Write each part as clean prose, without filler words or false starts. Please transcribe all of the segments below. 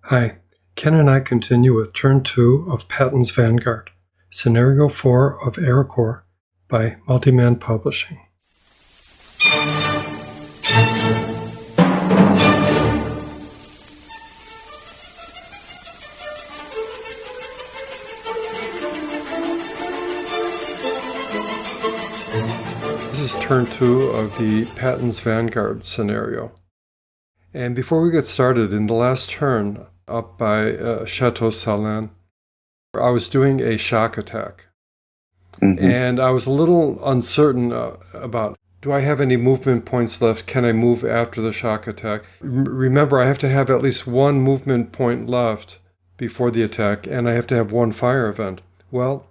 Hi, Ken and I continue with Turn 2 of Patton's Vanguard, Scenario 4 of Arracourt by Multiman Publishing. This is Turn 2 of the Patton's Vanguard scenario. And before we get started, in the last turn, up by Chateau Salin, I was doing a shock attack. And I was a little uncertain about, do I have any movement points left? Can I move after the shock attack? Remember, I have to have at least one movement point left before the attack, and I have to have one fire event. Well,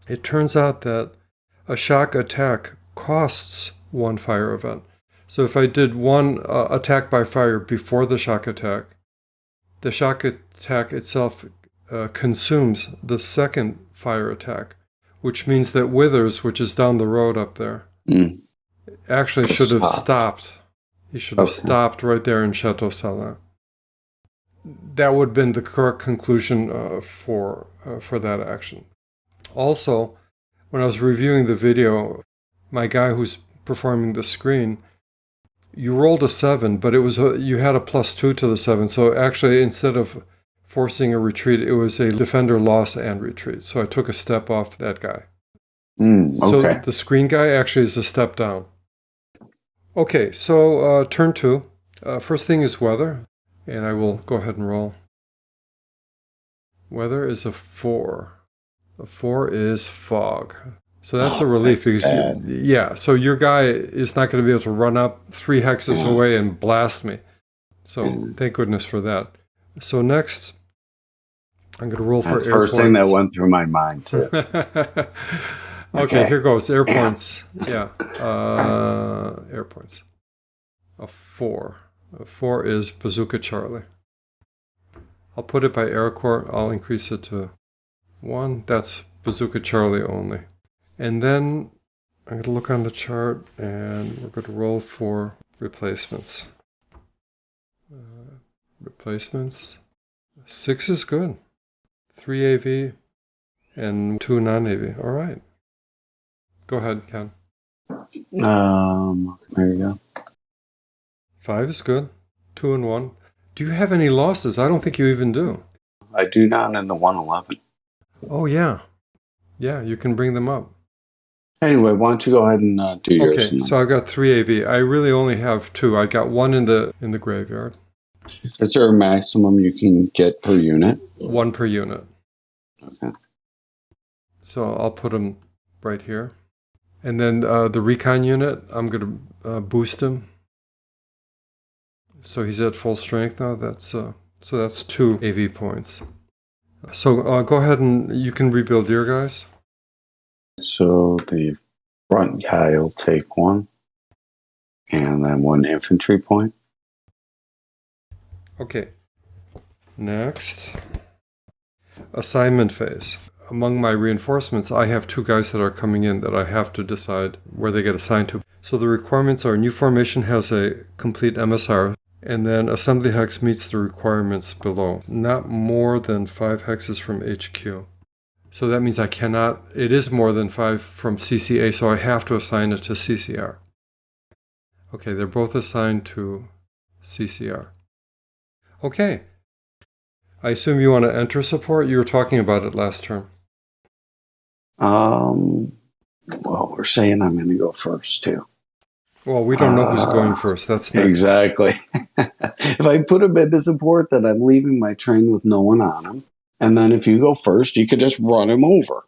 it turns out that a shock attack costs one fire event. So if I did one attack by fire before the shock attack itself consumes the second fire attack, which means that Withers, which is down the road up there, actually should have stopped. He should have stopped right there in Chateau Salin. That would have been the correct conclusion for that action. Also, when I was reviewing the video, my guy who's performing the screen, you rolled a 7, but it was you had a +2 to the 7. So actually, instead of forcing a retreat, it was a defender loss and retreat. So I took a step off that guy. So the screen guy actually is a step down. Okay, so turn 2. First thing is weather, and I will go ahead and roll. Weather is a 4. A 4 is fog. So that's a relief because so your guy is not going to be able to run up 3 hexes away and blast me. So thank goodness for that. So next, I'm going to roll for air points. That's the first thing that went through my mind too. Okay, here goes air points. Yeah, air points. A 4. A 4 is Bazooka Charlie. I'll put it by Arracourt. I'll increase it to 1. That's Bazooka Charlie only. And then I'm going to look on the chart and we're going to roll for replacements. Replacements. 6 is good. 3 AV and 2 non-AV. All right. Go ahead, Ken. There you go. 5 is good. 2 and 1. Do you have any losses? I don't think you even do. I do not in the 111. Oh, yeah. Yeah, you can bring them up. Anyway, why don't you go ahead and do yours? Okay, so I got 3 AV. I really only have 2. I got 1 in the graveyard. Is there a maximum you can get per unit? 1 per unit. Okay. So I'll put him right here. And then the recon unit, I'm going to boost him. So he's at full strength now. So that's 2 AV points. So go ahead and you can rebuild your guys. So the front guy will take 1. And then 1 infantry point. Okay. Next. Assignment phase. Among my reinforcements, I have 2 guys that are coming in that I have to decide where they get assigned to. So the requirements are new formation has a complete MSR, and then assembly hex meets the requirements below. Not more than 5 hexes from HQ. So that means it is more than 5 from CCA, so I have to assign it to CCR. Okay, they're both assigned to CCR. Okay. I assume you want to enter support? You were talking about it last term. Well, we're saying I'm going to go first, too. Well, we don't know who's going first. That's next. Exactly. If I put him into support, then I'm leaving my train with no one on him. And then if you go first, you could just run him over.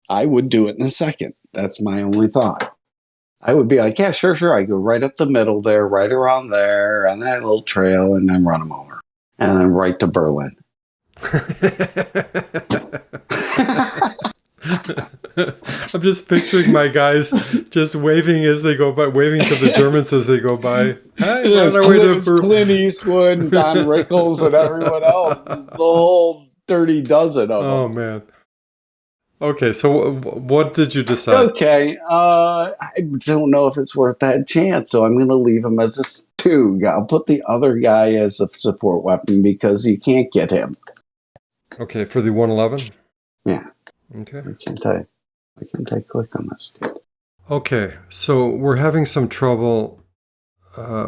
I would do it in a second. That's my only thought. I would be like, yeah, sure. I go right up the middle there, right around there, on that little trail, and then run him over. And then right to Berlin. I'm just picturing my guys just waving as they go by, waving to the Germans as they go by. Hey, yes, Clint Eastwood and Don Rickles and everyone else. It's the whole dirty dozen of them. Oh, man. Okay, so what did you decide? Okay, I don't know if it's worth that chance, so I'm going to leave him as 2. I'll put the other guy as a support weapon because you can't get him. Okay, for the 111? Yeah. Okay. I can't click on this, dude. Okay, so we're having some trouble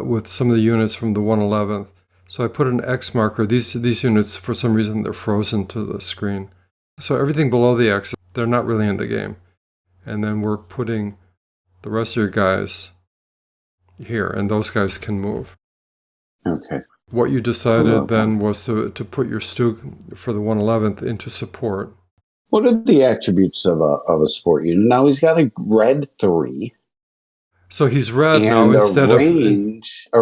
with some of the units from the 111th. So I put an X marker. These units, for some reason, they're frozen to the screen. So everything below the X, they're not really in the game. And then we're putting the rest of your guys here, and those guys can move. Okay. What you decided then was to put your Stug for the 111th into support. What are the attributes of a support unit? Now he's got a red 3. So he's red and now instead a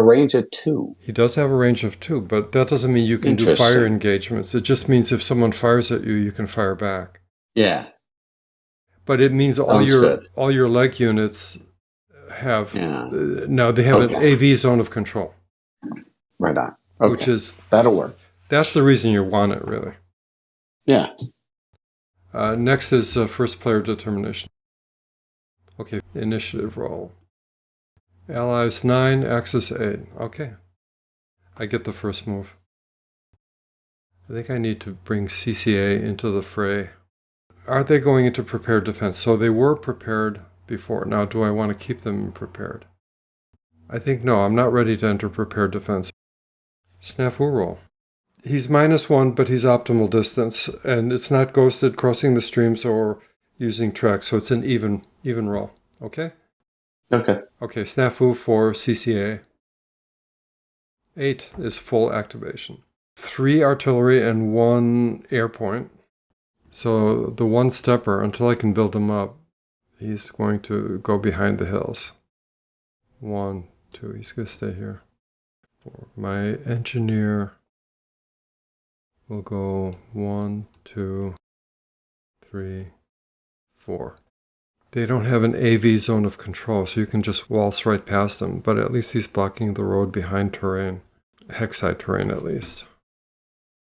range of 2. He does have a range of 2, but that doesn't mean you can do fire engagements. It just means if someone fires at you, you can fire back. Yeah. But it means all your leg units have now they have an AV zone of control. Right on. Okay. Which is that'll work. That's the reason you want it, really. Yeah. Next is first player determination. Okay, initiative roll. Allies 9, Axis 8. Okay. I get the first move. I think I need to bring CCA into the fray. Are they going into prepared defense? So they were prepared before. Now, do I want to keep them prepared? I think no, I'm not ready to enter prepared defense. Snafu roll. He's -1, but he's optimal distance, and it's not ghosted, crossing the streams, or using tracks, so it's an even roll. Okay? Okay, snafu for CCA. 8 is full activation. 3 artillery and 1 air point. So the one stepper, until I can build him up, he's going to go behind the hills. 1, 2, he's going to stay here. 4. My engineer will go 1, 2, 3, 4. They don't have an AV zone of control, so you can just waltz right past them, but at least he's blocking the road behind terrain. Hexside terrain, at least.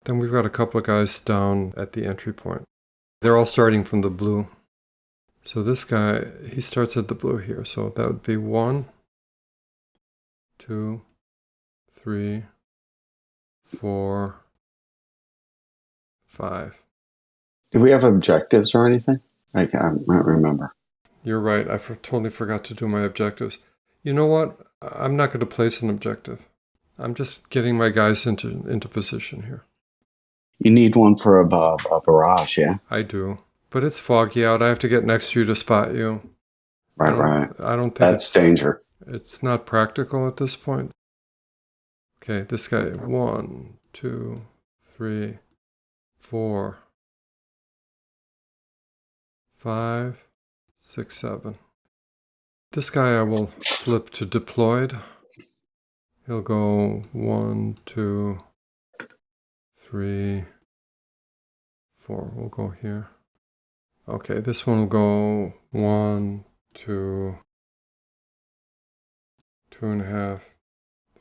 Then we've got a couple of guys down at the entry point. They're all starting from the blue. So this guy, he starts at the blue here, so that would be 1, 2, 3, 4, 5. Do we have objectives or anything? I can't remember. You're right. I totally forgot to do my objectives. You know what? I'm not going to place an objective. I'm just getting my guys into position here. You need one for a barrage, yeah? I do. But it's foggy out. I have to get next to you to spot you. Right. I don't think that's danger. It's not practical at this point. Okay, this guy. 1, 2, 3, 4, 5, 6, 7. This guy I will flip to deployed. He'll go 1, 2, 3, 4. We'll go here. Okay, this one will go 1, 2, 2.5,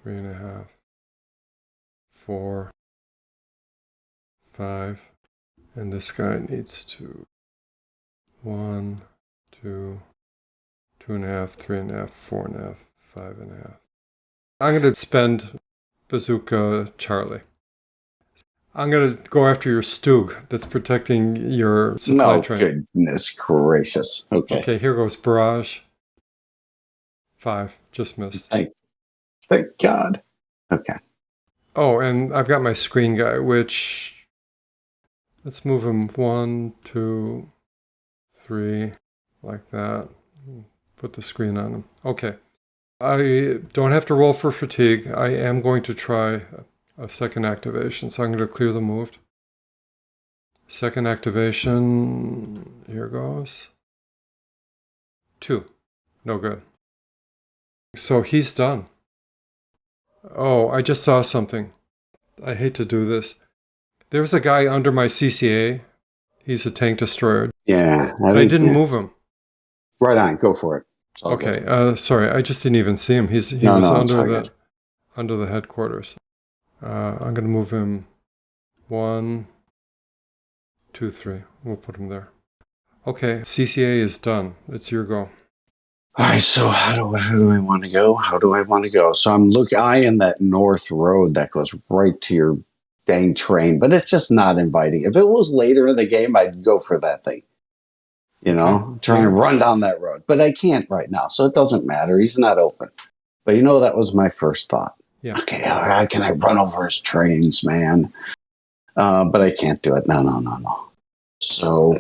3.5, 4, 5. And this guy needs to 1, 2, 2.5, 3.5, 4.5, 5.5. I'm going to spend Bazooka Charlie. I'm going to go after your Stug that's protecting your supply train. Goodness gracious. Okay, here goes Barrage. 5, just missed. Thank God. Okay. Oh, and I've got my screen guy, which... Let's move him 1, 2, 3, like that. Put the screen on him. Okay. I don't have to roll for fatigue. I am going to try a second activation, so I'm going to clear the move. Second activation, here goes. 2. No good. So he's done. Oh, I just saw something. I hate to do this. There's a guy under my CCA. He's a tank destroyer. Yeah. I didn't move him. Right on, go for it. Okay, sorry, I just didn't even see him. He was under the headquarters. I'm going to move him 1, 2, 3. We'll put him there. Okay, CCA is done. It's your go. All right, so how do I want to go? How do I want to go? So I'm eyeing that north road that goes right to your dang train, but it's just not inviting. If it was later in the game, I'd go for that thing. Try and run down that road, but I can't right now, so it doesn't matter. He's not open. But that was my first thought. Yeah. Okay, how can I run over his trains, man? But I can't do it. No. So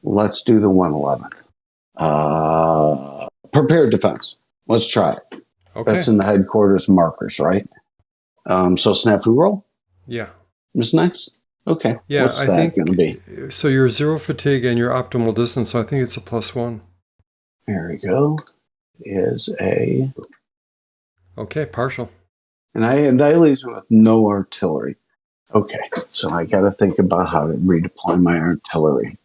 let's do the 111. Prepared defense. Let's try it. Okay. That's in the headquarters markers, right? So snafu roll? Yeah. Is next? Okay. Yeah, What's that going to be? So you're 0 fatigue and your optimal distance, so I think it's a +1. There we go. Is a... Okay, partial. And I leave with no artillery. Okay, so I got to think about how to redeploy my artillery.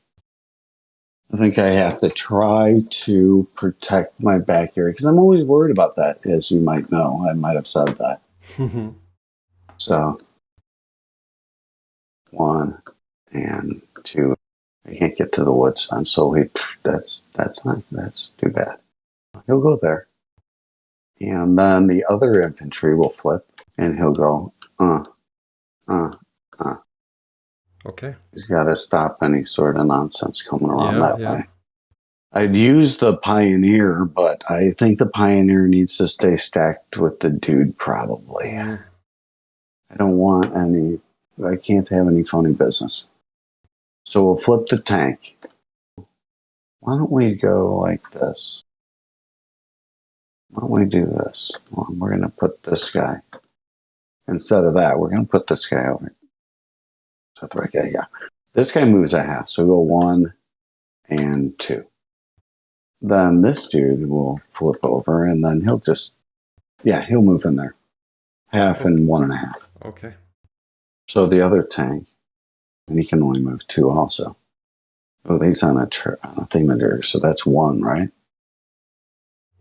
I think I have to try to protect my back area because I'm always worried about that, as you might know. I might have said that. So, 1 and 2. I can't get to the woods then, so that's too bad. He'll go there. And then the other infantry will flip, and he'll go, Okay. He's got to stop any sort of nonsense coming around that way. I'd use the Pioneer, but I think the Pioneer needs to stay stacked with the dude, probably. I don't want I can't have any funny business. So we'll flip the tank. Why don't we go like this? Why don't we do this? Well, we're going to put this guy. Instead of that, we're going to put this guy over. So the right guy, yeah. This guy moves a half, so go 1 and 2. Then this dude will flip over, and then he'll move in there. Half and 1.5. Okay. So the other tank, and he can only move 2 also. Oh, he's on a thingamajig, so that's 1, right?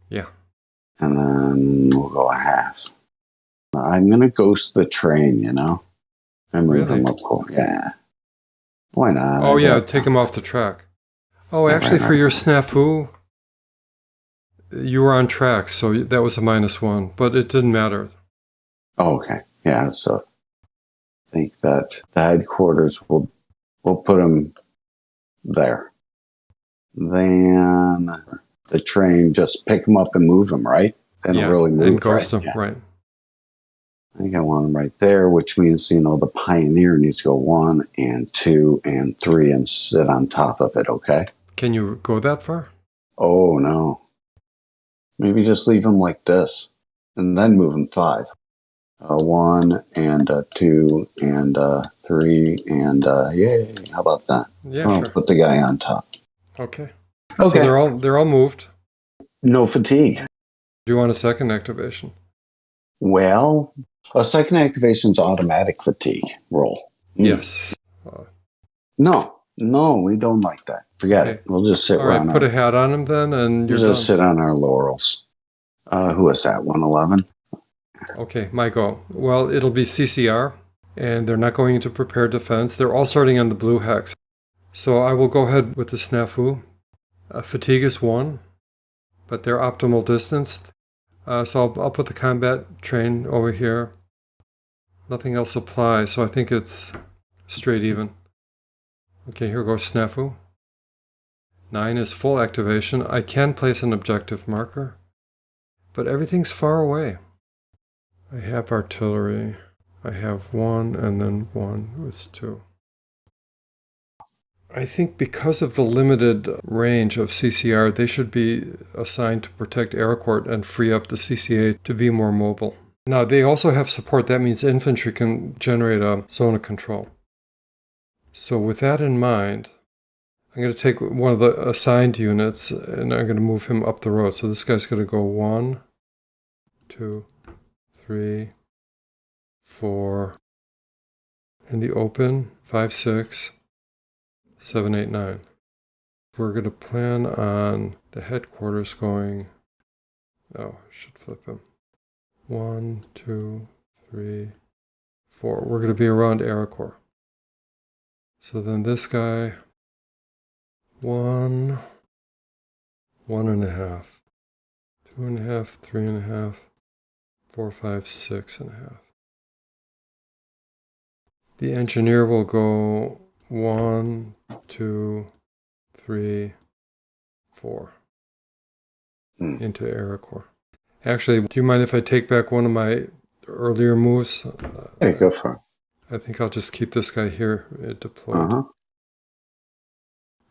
Yeah. And then we'll go a half. I'm going to ghost the train, and move him up cool. Yeah. Why not? Oh, yeah, take him off the track. Oh, actually, for your snafu, you were on track, so that was a -1, but it didn't matter. Oh, okay. Yeah, so I think that the headquarters will put him there. Then the train, just pick him up and move him, right? And really move and ghost him, yeah. right. I think I want him right there, which means, the Pioneer needs to go 1 and 2 and 3 and sit on top of it, okay? Can you go that far? Oh, no. Maybe just leave him like this and then move him 5. 1 and 2 and 3 and yay! How about that? Yeah, sure. Put the guy on top. Okay. So they're all moved. No fatigue. Do you want a second activation? Well, a second activation's automatic fatigue roll. Yes. No, we don't like that. Forget it. We'll just sit. All right, put a hat on him then, and you're just sit on our laurels. Who is that? 111. Okay, my go. Well, it'll be CCR, and they're not going into prepared defense. They're all starting on the blue hex. So I will go ahead with the snafu. Fatigue is 1, but their optimal distance. So I'll put the combat train over here. Nothing else applies, so I think it's straight even. Okay, here goes snafu. 9 is full activation. I can place an objective marker, but everything's far away. I have artillery. I have 1 and then 1. It's 2. I think because of the limited range of CCR, they should be assigned to protect Arracourt and free up the CCA to be more mobile. Now, they also have support. That means infantry can generate a zone of control. So with that in mind, I'm going to take one of the assigned units and I'm going to move him up the road. So this guy's going to go 1, 2, 3, 4, in the open, 5, 6, 7, 8, 9. We're going to plan on the headquarters going, I should flip him. 1, 2, 3, 4. We're going to be around Arracourt. So then this guy, 1, 1.5. 2.5, 3.5, 4, 5, 6.5. The engineer will go 1, 2, 3, 4 into Arracourt. Actually, do you mind if I take back one of my earlier moves? Hey, go for it. I think I'll just keep this guy here deployed.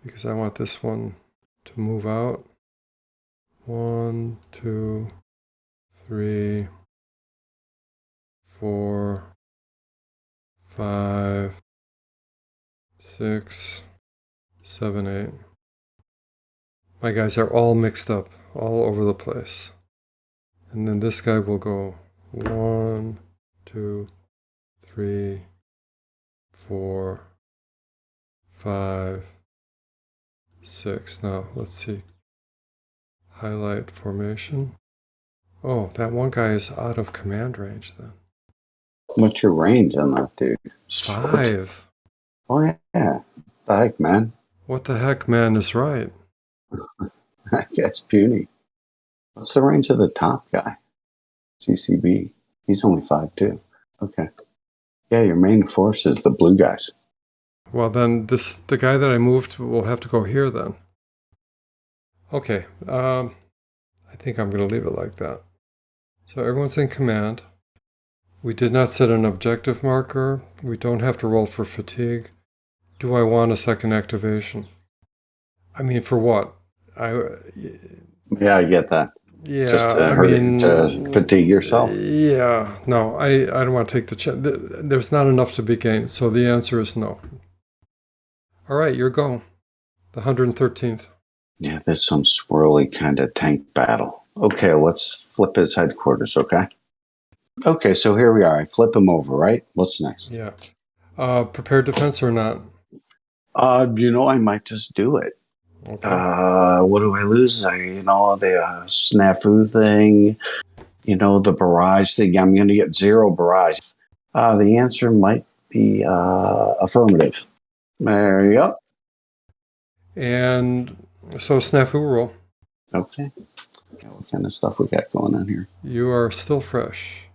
Because I want this one to move out. 1, 2, 3, 4, 5, 6, 7, 8. My guys are all mixed up, all over the place. And then this guy will go 1, 2, 3, 4, 5, 6. Now, let's see. Highlight formation. Oh, that one guy is out of command range then. What's your range on that, dude? 5. Oh, yeah. The heck, man? What the heck, man, is right? I guess puny. What's the range of the top guy? CCB. He's only 5'2". Okay. Yeah, your main force is the blue guys. Well, then the guy that I moved will have to go here then. Okay. I think I'm going to leave it like that. So everyone's in command. We did not set an objective marker. We don't have to roll for fatigue. Do I want a second activation? I mean, for what? Yeah, I get that. Yeah, just to fatigue yourself. Yeah, no, I don't want to take the chance. There's not enough to be gained, so the answer is no. All right, your go. The 113th. Yeah, there's some swirly kind of tank battle. Okay, let's flip his headquarters, okay? Okay, so here we are. I flip him over, right? What's next? Yeah. Prepared defense or not? I might just do it. Okay. What do I lose? The snafu thing, the barrage thing. I'm going to get 0 barrage. The answer might be affirmative. There you go. And so snafu roll. Okay. What kind of stuff we got going on here? You are still fresh.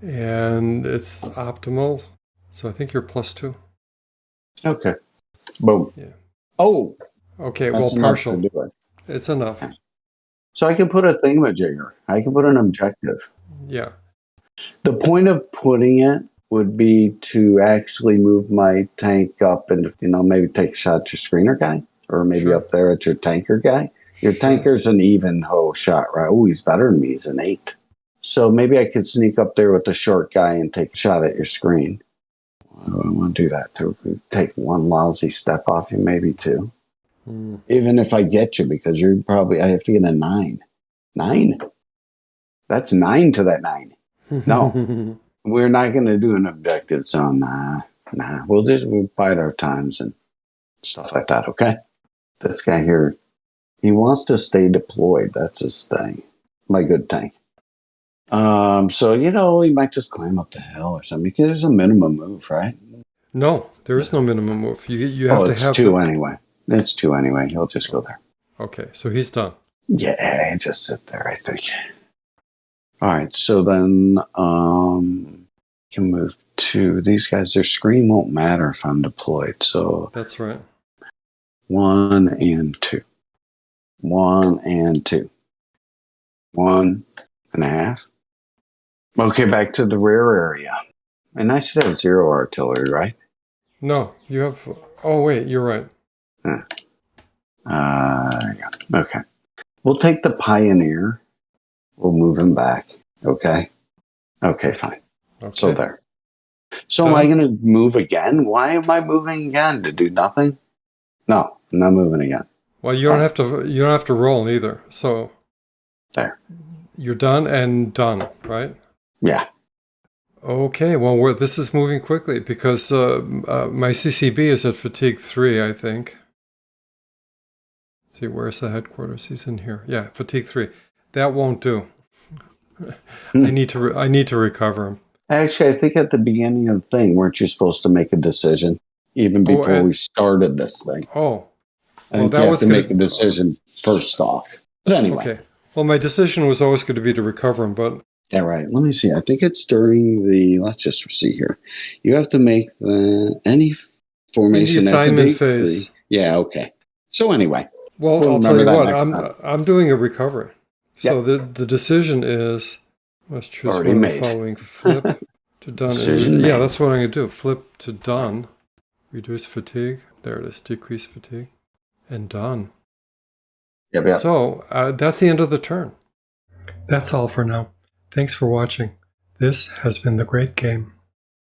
And it's optimal. So I think you're +2. Okay. Boom. Yeah. Oh. Okay, That's well, partial. to do it. It's enough. So I can put a thingamajigger. I can put an objective. Yeah. The point of putting it would be to actually move my tank up and, maybe take a shot at your screener guy or maybe up there at your tanker guy. Your tanker's an even hoe shot, right? Oh, he's better than me. He's an 8. So maybe I could sneak up there with the short guy and take a shot at your screen. I don't want to do that. To take one lousy step off you, maybe 2. Even if I get you, because I have to get a 9. 9? That's 9 to that 9. No, we're not going to do an objective. So nah. We'll bide our times and stuff like that. Okay. This guy here, he wants to stay deployed. That's his thing. My good tank. So, he might just climb up the hill or something because there's a minimum move, right? No, there is no minimum move. You have to have it's 2 anyway. It's 2 anyway. He'll just go there. Okay, so he's done. Yeah, just sit there, I think. All right, so then you can move to these guys. Their screen won't matter if I'm deployed. So that's right. 1 and 2. 1 and 2. 1.5. Okay, back to the rear area. And I should have 0 artillery, right? No, you have... Oh, wait, you're right. Yeah. Okay. We'll take the Pioneer. We'll move him back. Okay? Okay, fine. Okay. So there. So am I going to move again? Why am I moving again? To do nothing? No, I'm not moving again. Well, you don't have to roll either. So there. You're done and done, right? Yeah. Okay, well, this is moving quickly because my CCB is at fatigue 3, I think. Let's see, where's the headquarters? He's in here. Yeah, fatigue 3. That won't do. I need to recover him. Actually, I think at the beginning of the thing, weren't you supposed to make a decision even before we started this thing? Oh. I think you have to make a decision first off. But anyway. Okay. Well, my decision was always going to be to recover him, but... Yeah, right. Let me see. I think it's during the... Let's just see here. You have to make any formation... In the assignment phase. Yeah, okay. So anyway... Well, I'll tell you what, I'm doing a recovery. So the decision is, let's choose one of the following. Flip to done. Yeah, that's what I'm going to do. Flip to done. Reduce fatigue. There it is. Decrease fatigue. And done. Yep. So that's the end of the turn. That's all for now. Thanks for watching. This has been The Great Game.